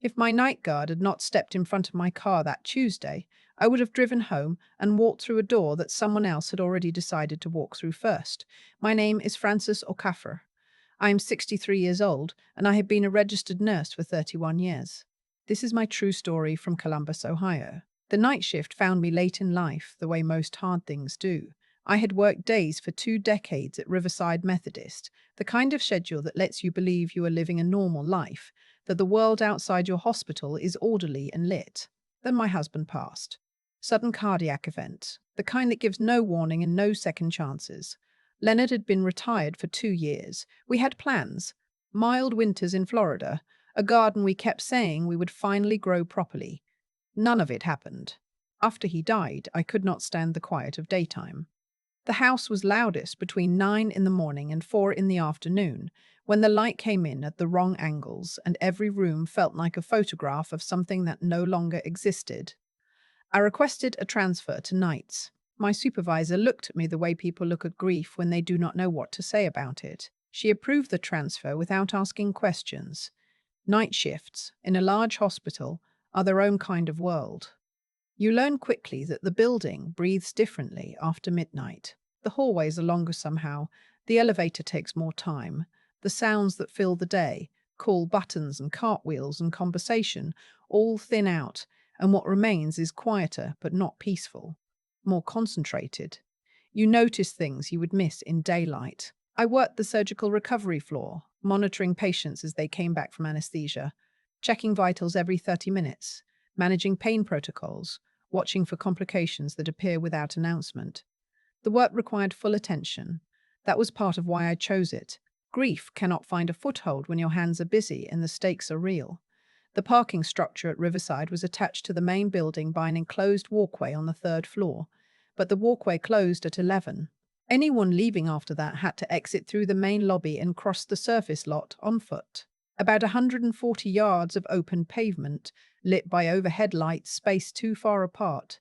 If my night guard had not stepped in front of my car that Tuesday, I would have driven home and walked through a door that someone else had already decided to walk through first. My name is Frances Okafor. I am 63 years old, and I have been a registered nurse for 31 years. This is my true story from Columbus, Ohio. The night shift found me late in life, the way most hard things do. I had worked days for 2 decades at Riverside Methodist, the kind of schedule that lets you believe you are living a normal life, that the world outside your hospital is orderly and lit. Then my husband passed. Sudden cardiac event, the kind that gives no warning and no second chances. Leonard had been retired for 2 years. We had plans. Mild winters in Florida, a garden we kept saying we would finally grow properly. None of it happened. After he died, I could not stand the quiet of daytime. The house was loudest between 9 in the morning and 4 in the afternoon, when the light came in at the wrong angles and every room felt like a photograph of something that no longer existed. I requested a transfer to nights. My supervisor looked at me the way people look at grief when they do not know what to say about it. She approved the transfer without asking questions. Night shifts, in a large hospital, are their own kind of world. You learn quickly that the building breathes differently after midnight. The hallways are longer somehow, the elevator takes more time, the sounds that fill the day, call buttons and cartwheels and conversation, all thin out, and what remains is quieter but not peaceful, more concentrated. You notice things you would miss in daylight. I worked the surgical recovery floor, monitoring patients as they came back from anesthesia, checking vitals every 30 minutes, managing pain protocols, watching for complications that appear without announcement. The work required full attention. That was part of why I chose it. Grief cannot find a foothold when your hands are busy and the stakes are real. The parking structure at Riverside was attached to the main building by an enclosed walkway on the third floor, but the walkway closed at 11. Anyone leaving after that had to exit through the main lobby and cross the surface lot on foot. About 140 yards of open pavement, lit by overhead lights spaced too far apart.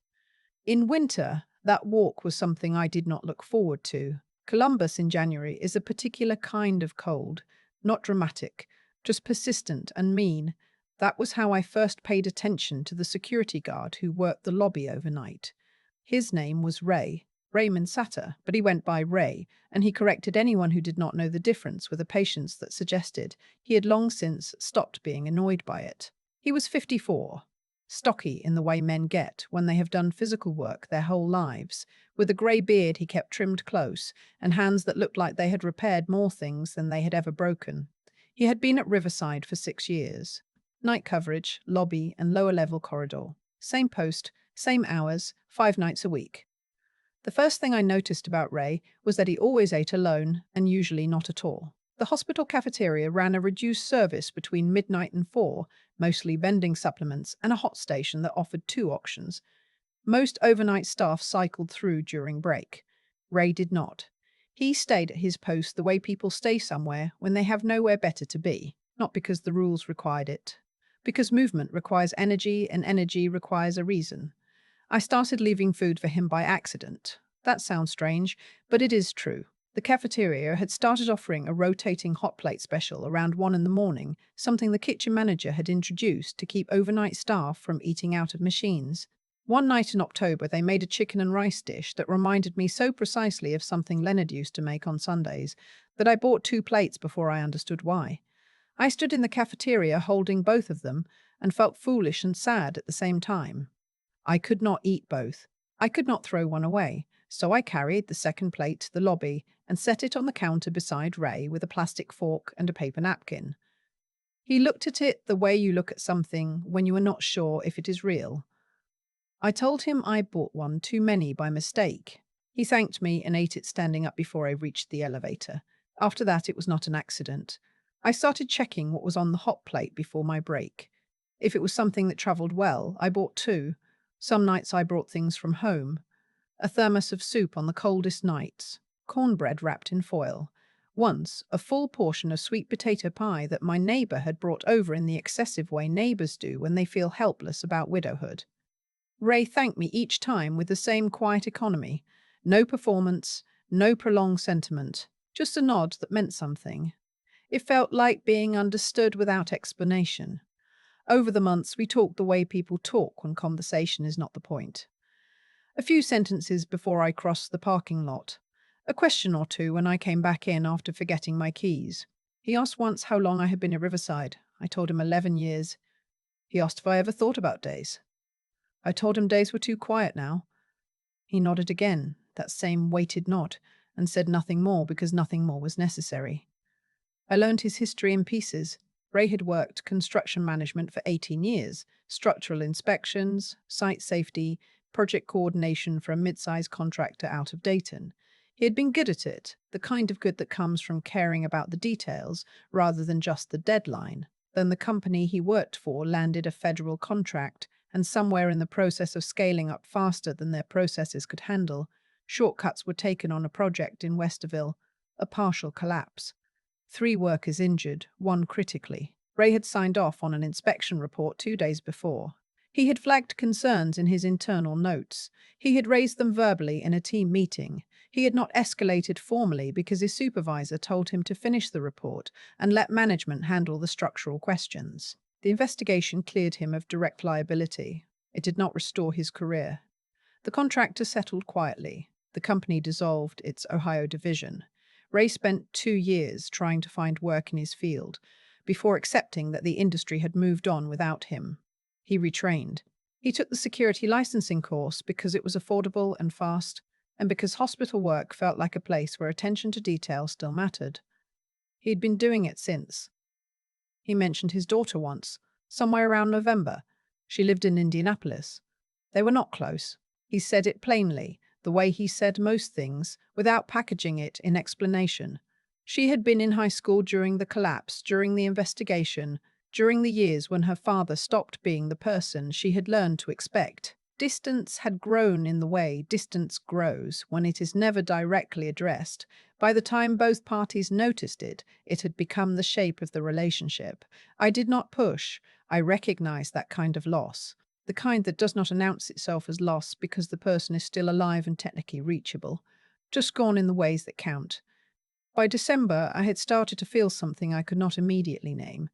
In winter, that walk was something I did not look forward to. Columbus in January is a particular kind of cold, not dramatic, just persistent and mean. That was how I first paid attention to the security guard who worked the lobby overnight. His name was Raymond Satter, but he went by Ray, and he corrected anyone who did not know the difference with a patience that suggested he had long since stopped being annoyed by it. He was 54, stocky in the way men get when they have done physical work their whole lives, with a grey beard he kept trimmed close, and hands that looked like they had repaired more things than they had ever broken. He had been at Riverside for 6 years. Night coverage, lobby, and lower-level corridor. Same post, same hours, 5 nights a week. The first thing I noticed about Ray was that he always ate alone, and usually not at all. The hospital cafeteria ran a reduced service between midnight and 4, mostly vending supplements, and a hot station that offered 2 options. Most overnight staff cycled through during break. Ray did not. He stayed at his post the way people stay somewhere when they have nowhere better to be, not because the rules required it. Because movement requires energy, and energy requires a reason. I started leaving food for him by accident. That sounds strange, but it is true. The cafeteria had started offering a rotating hot plate special around 1 in the morning, something the kitchen manager had introduced to keep overnight staff from eating out of machines. One night in October, they made a chicken and rice dish that reminded me so precisely of something Leonard used to make on Sundays that I bought 2 plates before I understood why. I stood in the cafeteria holding both of them and felt foolish and sad at the same time. I could not eat both. I could not throw one away, so I carried the second plate to the lobby and set it on the counter beside Ray with a plastic fork and a paper napkin. He looked at it the way you look at something when you are not sure if it is real. I told him I bought one too many by mistake. He thanked me and ate it standing up before I reached the elevator. After that, it was not an accident. I started checking what was on the hot plate before my break. If it was something that traveled well, I bought 2. Some nights I brought things from home. A thermos of soup on the coldest nights, cornbread wrapped in foil. Once, a full portion of sweet potato pie that my neighbor had brought over in the excessive way neighbors do when they feel helpless about widowhood. Ray thanked me each time with the same quiet economy. No performance, no prolonged sentiment, just a nod that meant something. It felt like being understood without explanation. Over the months, we talked the way people talk when conversation is not the point. A few sentences before I crossed the parking lot. A question or two when I came back in after forgetting my keys. He asked once how long I had been at Riverside. I told him 11 years. He asked if I ever thought about days. I told him days were too quiet now. He nodded again, that same weighted nod, and said nothing more because nothing more was necessary. I learned his history in pieces. Ray had worked construction management for 18 years, structural inspections, site safety, project coordination for a mid-sized contractor out of Dayton. He had been good at it, the kind of good that comes from caring about the details rather than just the deadline. Then the company he worked for landed a federal contract, and somewhere in the process of scaling up faster than their processes could handle, shortcuts were taken on a project in Westerville, a partial collapse. 3 workers injured, one critically. Ray had signed off on an inspection report 2 days before. He had flagged concerns in his internal notes. He had raised them verbally in a team meeting. He had not escalated formally because his supervisor told him to finish the report and let management handle the structural questions. The investigation cleared him of direct liability. It did not restore his career. The contractor settled quietly. The company dissolved its Ohio division. Ray spent 2 years trying to find work in his field before accepting that the industry had moved on without him. He retrained. He took the security licensing course because it was affordable and fast, and because hospital work felt like a place where attention to detail still mattered. He'd been doing it since. He mentioned his daughter once, somewhere around November. She lived in Indianapolis. They were not close. He said it plainly, the way he said most things, without packaging it in explanation. She had been in high school during the collapse, during the investigation, during the years when her father stopped being the person she had learned to expect. Distance had grown in the way distance grows when it is never directly addressed. By the time both parties noticed it, it had become the shape of the relationship. I did not push. I recognized that kind of loss. The kind that does not announce itself as loss because the person is still alive and technically reachable, just gone in the ways that count. By December, I had started to feel something I could not immediately name.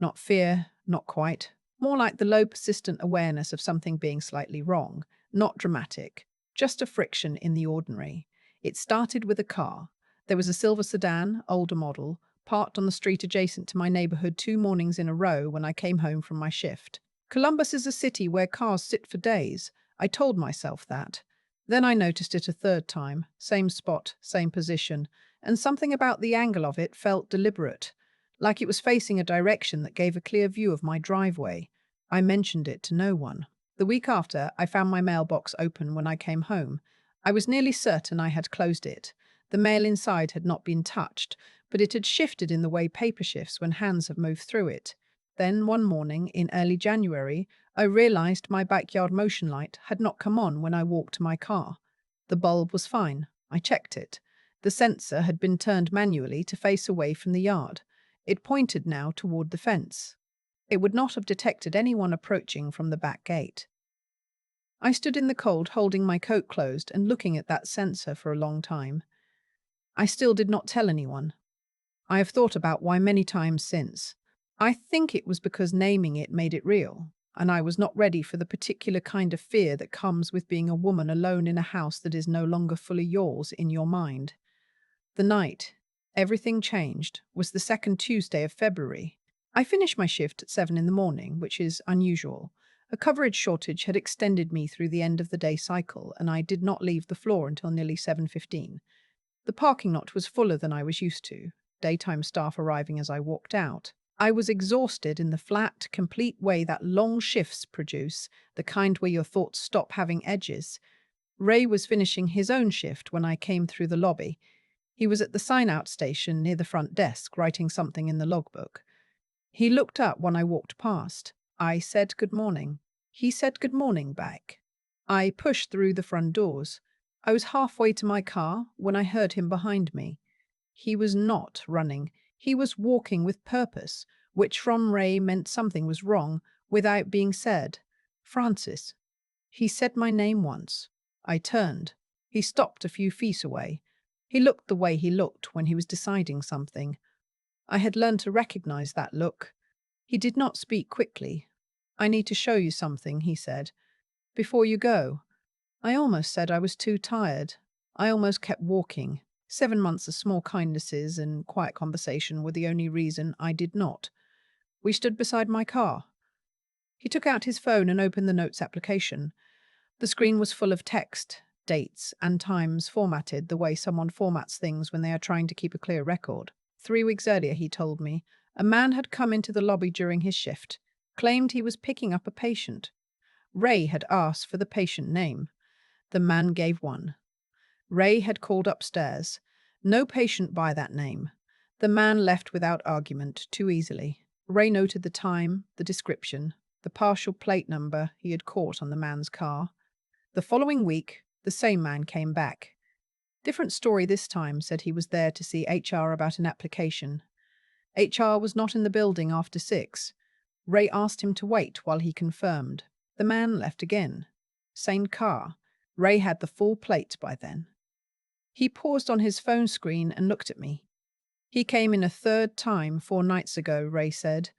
Not fear, not quite. More like the low persistent awareness of something being slightly wrong. Not dramatic. Just a friction in the ordinary. It started with a car. There was a silver sedan, older model, parked on the street adjacent to my neighborhood 2 mornings in a row when I came home from my shift. Columbus is a city where cars sit for days. I told myself that. Then I noticed it a third time. Same spot, same position. And something about the angle of it felt deliberate, like it was facing a direction that gave a clear view of my driveway. I mentioned it to no one. The week after, I found my mailbox open when I came home. I was nearly certain I had closed it. The mail inside had not been touched, but it had shifted in the way paper shifts when hands have moved through it. Then, one morning in early January, I realized my backyard motion light had not come on when I walked to my car. The bulb was fine. I checked it. The sensor had been turned manually to face away from the yard. It pointed now toward the fence. It would not have detected anyone approaching from the back gate. I stood in the cold holding my coat closed and looking at that sensor for a long time. I still did not tell anyone. I have thought about why many times since. I think it was because naming it made it real, and I was not ready for the particular kind of fear that comes with being a woman alone in a house that is no longer fully yours in your mind. The night everything changed was the second Tuesday of February. I finished my shift at 7 in the morning, which is unusual. A coverage shortage had extended me through the end of the day cycle, and I did not leave the floor until nearly 7:15. The parking lot was fuller than I was used to, daytime staff arriving as I walked out. I was exhausted in the flat, complete way that long shifts produce, the kind where your thoughts stop having edges. Ray was finishing his own shift when I came through the lobby. He was at the sign-out station near the front desk, writing something in the logbook. He looked up when I walked past. I said good morning. He said good morning back. I pushed through the front doors. I was halfway to my car when I heard him behind me. He was not running. He was walking with purpose, which from Ray meant something was wrong without being said. Francis. He said my name once. I turned. He stopped a few feet away. He looked the way he looked when he was deciding something. I had learned to recognize that look. He did not speak quickly, I need to show you something, he said. Before you go. I almost said I was too tired. I almost kept walking. 7 months of small kindnesses and quiet conversation were the only reason I did not. We stood beside my car. He took out his phone and opened the notes application. The screen was full of text, dates, and times formatted the way someone formats things when they are trying to keep a clear record. 3 weeks earlier, he told me, a man had come into the lobby during his shift, claimed he was picking up a patient. Ray had asked for the patient name. The man gave one. Ray had called upstairs. No patient by that name. The man left without argument, too easily. Ray noted the time, the description, the partial plate number he had caught on the man's car. The following week, the same man came back. Different story this time, said he was there to see HR about an application. HR was not in the building after 6. Ray asked him to wait while he confirmed. The man left again. Same car. Ray had the full plate by then. He paused on his phone screen and looked at me. He came in a third time 4 nights ago, Ray said.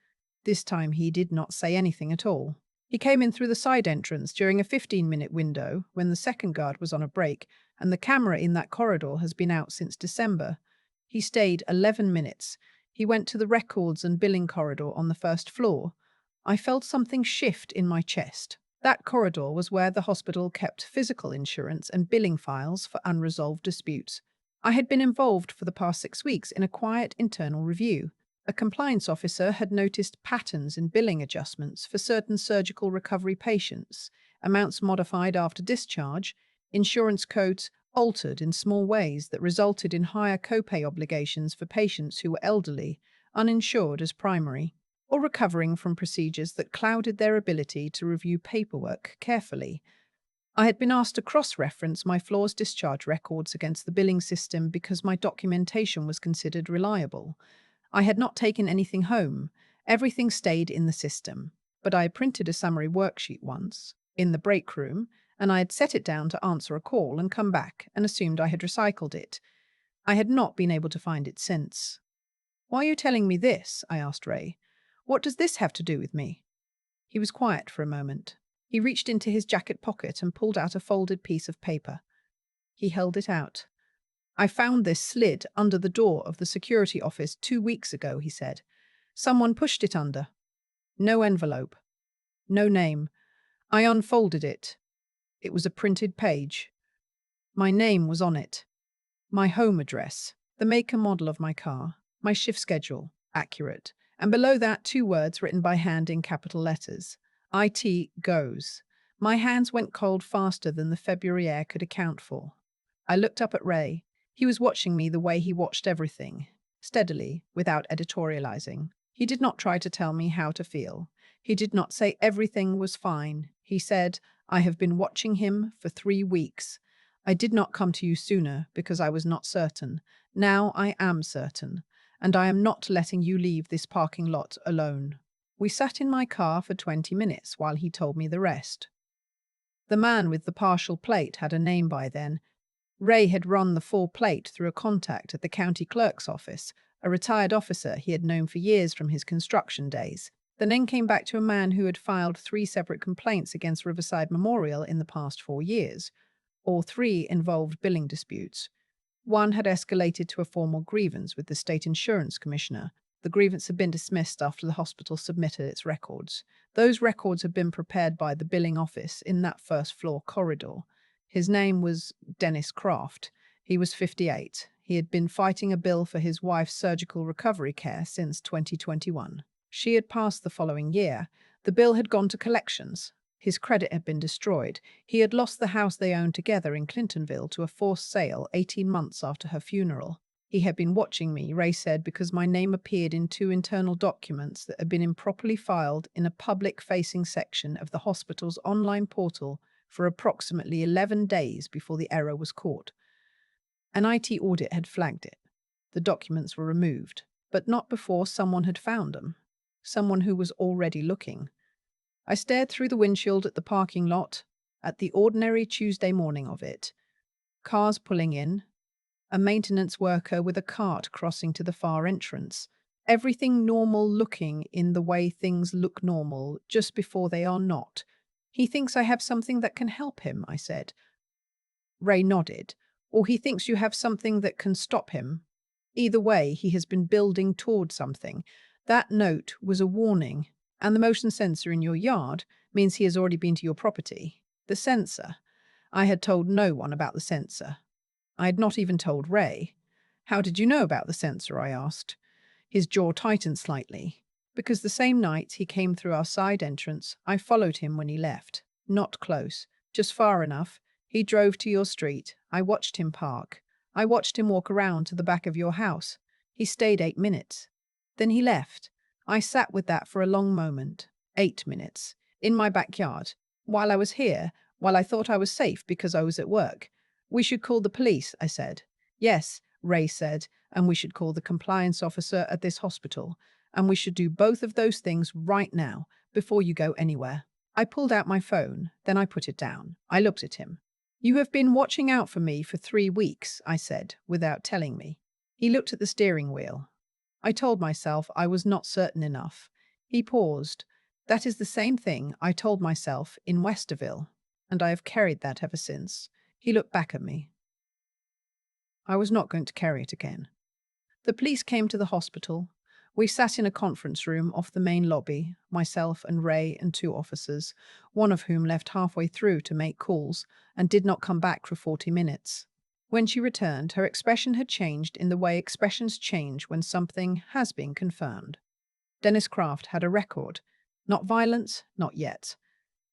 This time he did not say anything at all. He came in through the side entrance during a 15-minute window when the second guard was on a break, and the camera in that corridor has been out since December. He stayed 11 minutes. He went to the records and billing corridor on the first floor. I felt something shift in my chest. That corridor was where the hospital kept physical insurance and billing files for unresolved disputes. I had been involved for the past 6 weeks in a quiet internal review. A compliance officer had noticed patterns in billing adjustments for certain surgical recovery patients, amounts modified after discharge, insurance codes altered in small ways that resulted in higher copay obligations for patients who were elderly, uninsured as primary, or recovering from procedures that clouded their ability to review paperwork carefully. I had been asked to cross-reference my floor's discharge records against the billing system because my documentation was considered reliable. I had not taken anything home. Everything stayed in the system. But I had printed a summary worksheet once, in the break room, and I had set it down to answer a call and come back and assumed I had recycled it. I had not been able to find it since. Why are you telling me this? I asked Ray. What does this have to do with me? He was quiet for a moment. He reached into his jacket pocket and pulled out a folded piece of paper. He held it out. I found this slid under the door of the security office 2 weeks ago, he said. Someone pushed it under. No envelope. No name. I unfolded it. It was a printed page. My name was on it. My home address, the make and model of my car, my shift schedule, accurate, and below that 2 words written by hand in capital letters. IT goes. My hands went cold faster than the February air could account for. I looked up at Ray. He was watching me the way he watched everything, steadily, without editorializing. He did not try to tell me how to feel. He did not say everything was fine. He said, I have been watching him for 3 weeks. I did not come to you sooner because I was not certain. Now I am certain, and I am not letting you leave this parking lot alone. We sat in my car for 20 minutes while he told me the rest. The man with the partial plate had a name by then. Ray had run the full plate through a contact at the county clerk's office, a retired officer he had known for years from his construction days. The name came back to a man who had filed 3 separate complaints against Riverside Memorial in the past 4 years. All 3 involved billing disputes. One had escalated to a formal grievance with the state insurance commissioner. The grievance had been dismissed after the hospital submitted its records. Those records had been prepared by the billing office in that first floor corridor. His name was Dennis Kraft. He was 58. He had been fighting a bill for his wife's surgical recovery care since 2021. She had passed the following year. The bill had gone to collections. His credit had been destroyed. He had lost the house they owned together in Clintonville to a forced sale 18 months after her funeral. He had been watching me, Ray said, because my name appeared in 2 internal documents that had been improperly filed in a public-facing section of the hospital's online portal for approximately 11 days before the error was caught. An IT audit had flagged it. The documents were removed, but not before someone had found them. Someone who was already looking. I stared through the windshield at the parking lot, at the ordinary Tuesday morning of it. Cars pulling in, a maintenance worker with a cart crossing to the far entrance, Everything normal looking in the way things look normal just before they are not. He thinks I have something that can help him, I said. Ray nodded. Or he thinks you have something that can stop him. Either way, he has been building toward something. That note was a warning, and the motion sensor in your yard means he has already been to your property. The sensor. I had told no one about the sensor. I had not even told Ray. How did you know about the sensor? I asked. His jaw tightened slightly. Because the same night he came through our side entrance, I followed him when he left. Not close, just far enough. He drove to your street. I watched him park. I watched him walk around to the back of your house. He stayed 8 minutes. Then he left. I sat with that for a long moment. 8 minutes. In my backyard. While I was here, while I thought I was safe because I was at work. We should call the police, I said. Yes, Ray said, and we should call the compliance officer at this hospital. And we should do both of those things right now, before you go anywhere. I pulled out my phone, then I put it down. I looked at him. You have been watching out for me for 3 weeks, I said, without telling me. He looked at the steering wheel. I told myself I was not certain enough. He paused. That is the same thing I told myself in Westerville, and I have carried that ever since. He looked back at me. I was not going to carry it again. The police came to the hospital. We sat in a conference room off the main lobby, myself and Ray and 2 officers, one of whom left halfway through to make calls and did not come back for 40 minutes. When she returned, her expression had changed in the way expressions change when something has been confirmed. Dennis Kraft had a record. Not violence, not yet.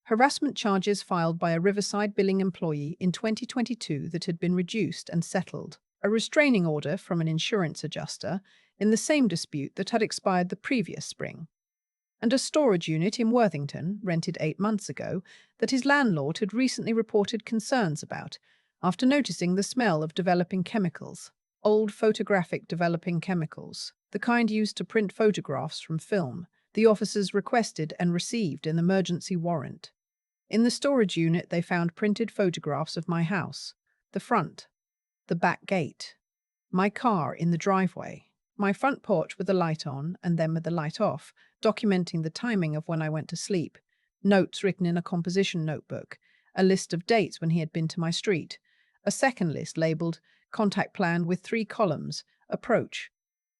Harassment charges filed by a Riverside billing employee in 2022 that had been reduced and settled. A restraining order from an insurance adjuster in the same dispute that had expired the previous spring. And a storage unit in Worthington, rented 8 months ago, that his landlord had recently reported concerns about, after noticing the smell of developing chemicals. Old photographic developing chemicals, the kind used to print photographs from film, the officers requested and received an emergency warrant. In the storage unit they found printed photographs of my house, the front, the back gate, my car in the driveway, my front porch with the light on and then with the light off, documenting the timing of when I went to sleep, notes written in a composition notebook, a list of dates when he had been to my street, a second list labeled contact plan with 3 columns, approach,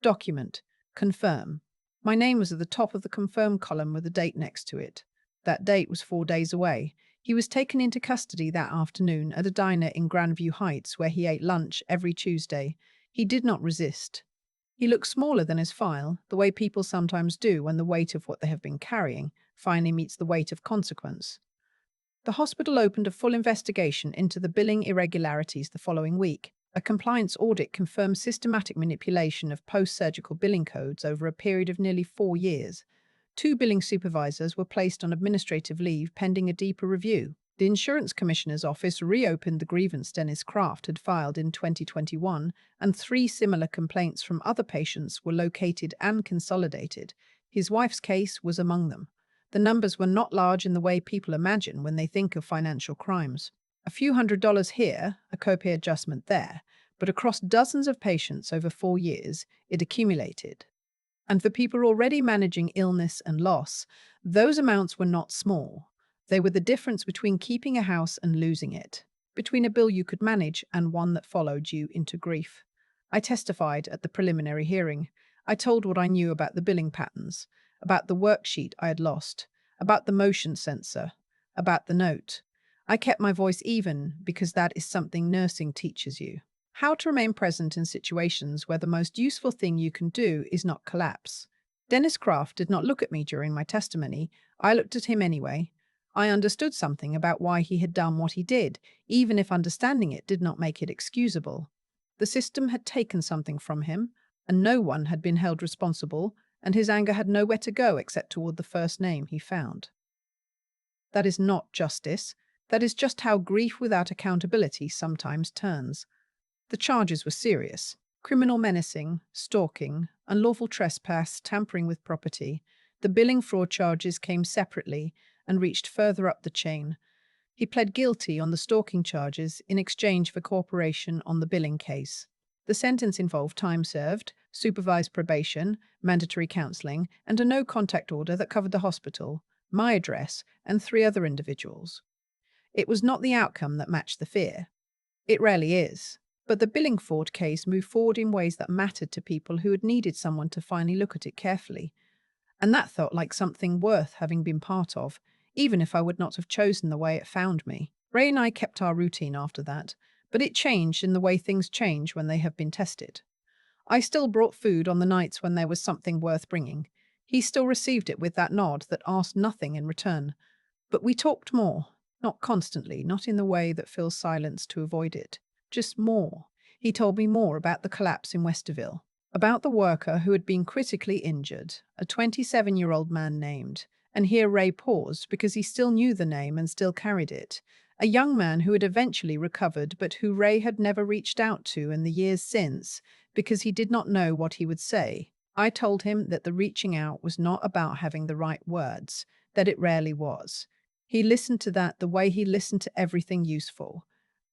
document, confirm. My name was at the top of the confirm column with a date next to it. That date was 4 days away. He was taken into custody that afternoon at a diner in Grandview Heights where he ate lunch every Tuesday. He did not resist. He looked smaller than his file, the way people sometimes do when the weight of what they have been carrying finally meets the weight of consequence. The hospital opened a full investigation into the billing irregularities the following week. A compliance audit confirmed systematic manipulation of post-surgical billing codes over a period of nearly 4 years. 2 billing supervisors were placed on administrative leave pending a deeper review. The Insurance Commissioner's Office reopened the grievance Dennis Kraft had filed in 2021, and 3 similar complaints from other patients were located and consolidated. His wife's case was among them. The numbers were not large in the way people imagine when they think of financial crimes. A few $100s here, a copay adjustment there, but across dozens of patients over 4 years, it accumulated. And for people already managing illness and loss, those amounts were not small. They were the difference between keeping a house and losing it, between a bill you could manage and one that followed you into grief. I testified at the preliminary hearing. I told what I knew about the billing patterns, about the worksheet I had lost, about the motion sensor, about the note. I kept my voice even because that is something nursing teaches you. How to remain present in situations where the most useful thing you can do is not collapse. Dennis Kraft did not look at me during my testimony. I looked at him anyway. I understood something about why he had done what he did, even if understanding it did not make it excusable. The system had taken something from him, and no one had been held responsible, and his anger had nowhere to go except toward the first name he found. That is not justice. That is just how grief without accountability sometimes turns. The charges were serious: criminal menacing, stalking, unlawful trespass, tampering with property. The billing fraud charges came separately and reached further up the chain. He pled guilty on the stalking charges in exchange for cooperation on the billing case. The sentence involved time served, supervised probation, mandatory counseling, and a no contact order that covered the hospital, my address, and three other individuals. It was not the outcome that matched the fear. It rarely is. But the Billingford case moved forward in ways that mattered to people who had needed someone to finally look at it carefully. And that felt like something worth having been part of, even if I would not have chosen the way it found me. Ray and I kept our routine after that, but it changed in the way things change when they have been tested. I still brought food on the nights when there was something worth bringing. He still received it with that nod that asked nothing in return. But we talked more, not constantly, not in the way that fills silence to avoid it, just more. He told me more about the collapse in Westerville, about the worker who had been critically injured, a 27-year-old man named, and here Ray paused because he still knew the name and still carried it, a young man who had eventually recovered but who Ray had never reached out to in the years since because he did not know what he would say. I told him that the reaching out was not about having the right words, that it rarely was. He listened to that the way he listened to everything useful.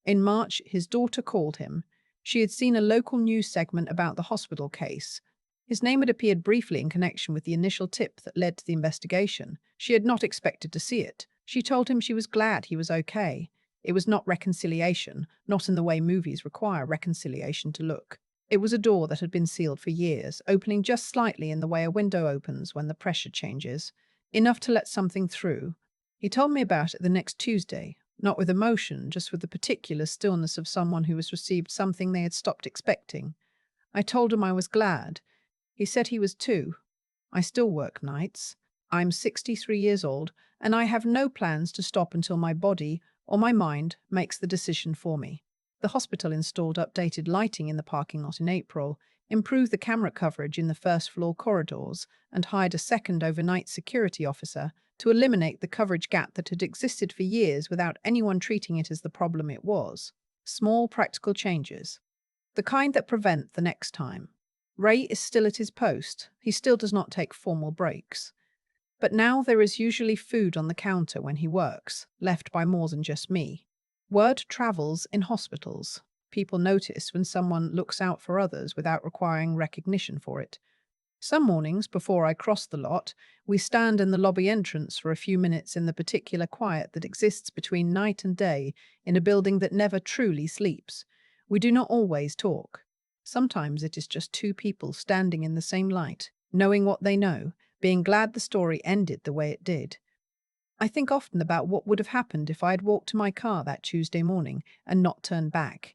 In March, his daughter called him. She had seen a local news segment about the hospital case. His name had appeared briefly in connection with the initial tip that led to the investigation. She had not expected to see it. She told him she was glad he was okay. It was not reconciliation, not in the way movies require reconciliation to look. It was a door that had been sealed for years, opening just slightly in the way a window opens when the pressure changes, enough to let something through. He told me about it the next Tuesday, not with emotion, just with the particular stillness of someone who has received something they had stopped expecting. I told him I was glad. He said he was too. I still work nights. I'm 63 years old, and I have no plans to stop until my body or my mind makes the decision for me. The hospital installed updated lighting in the parking lot in April, improved the camera coverage in the first floor corridors, and hired a second overnight security officer to eliminate the coverage gap that had existed for years without anyone treating it as the problem it was. Small practical changes. The kind that prevent the next time. Ray is still at his post. He still does not take formal breaks. But now there is usually food on the counter when he works, left by more than just me. Word travels in hospitals. People notice when someone looks out for others without requiring recognition for it. Some mornings, before I cross the lot, we stand in the lobby entrance for a few minutes in the particular quiet that exists between night and day in a building that never truly sleeps. We do not always talk. Sometimes it is just two people standing in the same light, knowing what they know, being glad the story ended the way it did. I think often about what would have happened if I had walked to my car that Tuesday morning and not turned back.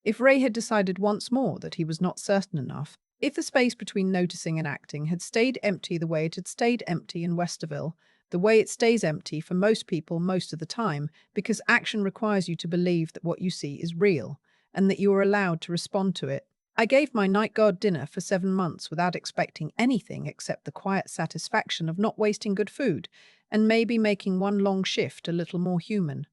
If Ray had decided once more that he was not certain enough, if the space between noticing and acting had stayed empty the way it had stayed empty in Westerville, the way it stays empty for most people most of the time, because action requires you to believe that what you see is real, and that you are allowed to respond to it. I gave my night guard dinner for 7 months without expecting anything except the quiet satisfaction of not wasting good food, and maybe making one long shift a little more human.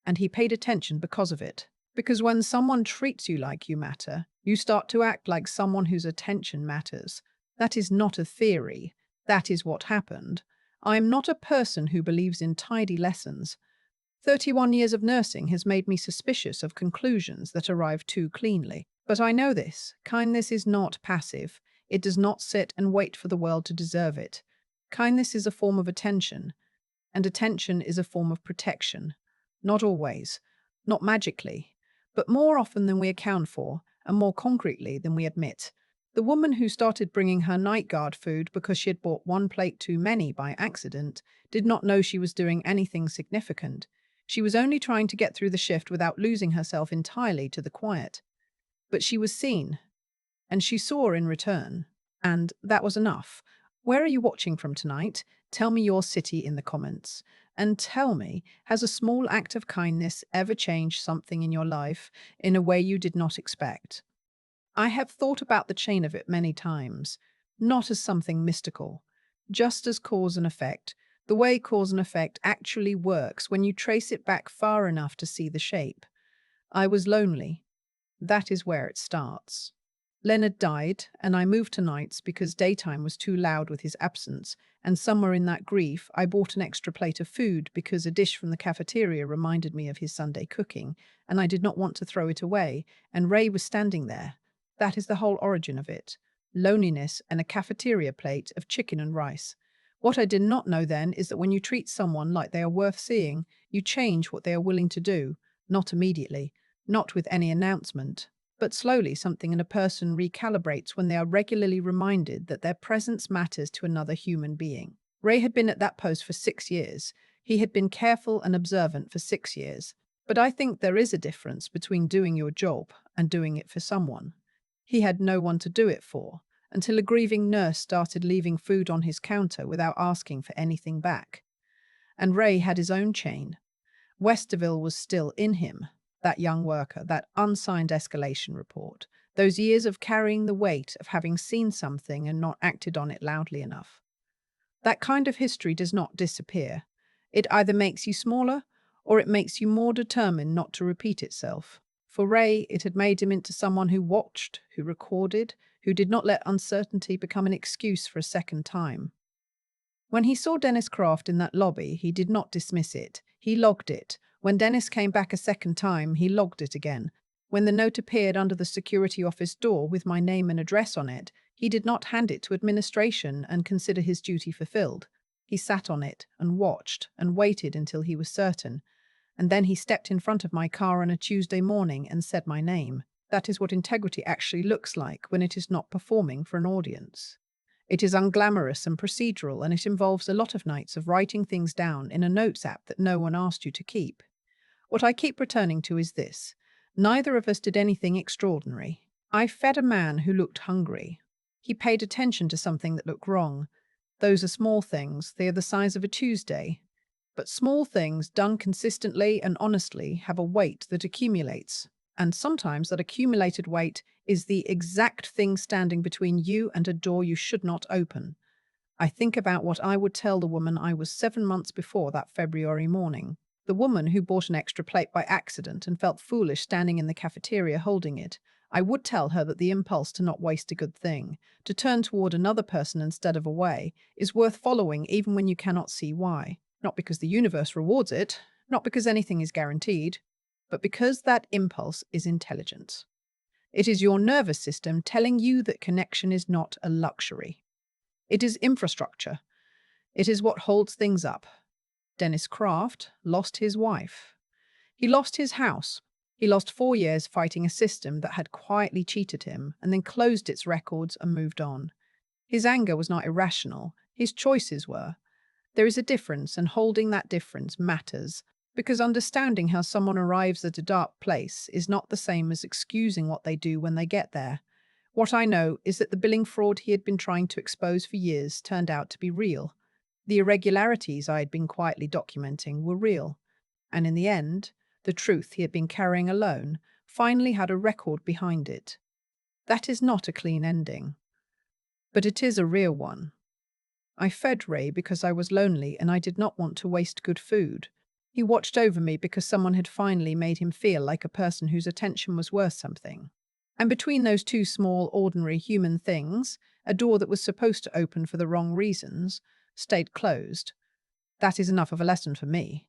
And he paid attention because of it. Because when someone treats you like you matter, you start to act like someone whose attention matters. That is not a theory. That is what happened. I am not a person who believes in tidy lessons. 31 years of nursing has made me suspicious of conclusions that arrive too cleanly. But I know this. Kindness is not passive. It does not sit and wait for the world to deserve it. Kindness is a form of attention, and attention is a form of protection. Not always, not magically, but more often than we account for, and more concretely than we admit. The woman who started bringing her night guard food because she had bought one plate too many by accident did not know she was doing anything significant. She was only trying to get through the shift without losing herself entirely to the quiet. But she was seen, and she saw in return. And that was enough. Where are you watching from tonight? Tell me your city in the comments. And tell me, has a small act of kindness ever changed something in your life in a way you did not expect? I have thought about the chain of it many times, not as something mystical, just as cause and effect, the way cause and effect actually works when you trace it back far enough to see the shape. I was lonely. That is where it starts. Leonard died, and I moved to nights because daytime was too loud with his absence, and somewhere in that grief, I bought an extra plate of food because a dish from the cafeteria reminded me of his Sunday cooking, and I did not want to throw it away, and Ray was standing there. That is the whole origin of it. Loneliness and a cafeteria plate of chicken and rice. What I did not know then is that when you treat someone like they are worth seeing, you change what they are willing to do, not immediately, not with any announcement. But slowly, something in a person recalibrates when they are regularly reminded that their presence matters to another human being. Ray had been at that post for 6 years. He had been careful and observant for 6 years. But I think there is a difference between doing your job and doing it for someone. He had no one to do it for, until a grieving nurse started leaving food on his counter without asking for anything back. And Ray had his own chain. Westerville was still in him, that young worker, that unsigned escalation report, those years of carrying the weight of having seen something and not acted on it loudly enough. That kind of history does not disappear. It either makes you smaller or it makes you more determined not to repeat itself. For Ray, it had made him into someone who watched, who recorded, who did not let uncertainty become an excuse for a second time. When he saw Dennis Kraft in that lobby, he did not dismiss it. He logged it. When Dennis came back a second time, he logged it again. When the note appeared under the security office door with my name and address on it, he did not hand it to administration and consider his duty fulfilled. He sat on it and watched and waited until he was certain. And then he stepped in front of my car on a Tuesday morning and said my name. That is what integrity actually looks like when it is not performing for an audience. It is unglamorous and procedural, and it involves a lot of nights of writing things down in a notes app that no one asked you to keep. What I keep returning to is this. Neither of us did anything extraordinary. I fed a man who looked hungry. He paid attention to something that looked wrong. Those are small things. They are the size of a Tuesday. But small things done consistently and honestly have a weight that accumulates. And sometimes that accumulated weight is the exact thing standing between you and a door you should not open. I think about what I would tell the woman I was 7 months before that February morning. The woman who bought an extra plate by accident and felt foolish standing in the cafeteria holding it. I would tell her that the impulse to not waste a good thing, to turn toward another person instead of away, is worth following even when you cannot see why. Not because the universe rewards it, not because anything is guaranteed, but because that impulse is intelligence. It is your nervous system telling you that connection is not a luxury. It is infrastructure. It is what holds things up. Dennis Kraft lost his wife. He lost his house. He lost 4 years fighting a system that had quietly cheated him and then closed its records and moved on. His anger was not irrational. His choices were. There is a difference, and holding that difference matters, because understanding how someone arrives at a dark place is not the same as excusing what they do when they get there. What I know is that the billing fraud he had been trying to expose for years turned out to be real. The irregularities I had been quietly documenting were real. And in the end, the truth he had been carrying alone finally had a record behind it. That is not a clean ending, but it is a real one. I fed Ray because I was lonely and I did not want to waste good food. He watched over me because someone had finally made him feel like a person whose attention was worth something. And between those two small, ordinary human things, a door that was supposed to open for the wrong reasons stayed closed. That is enough of a lesson for me.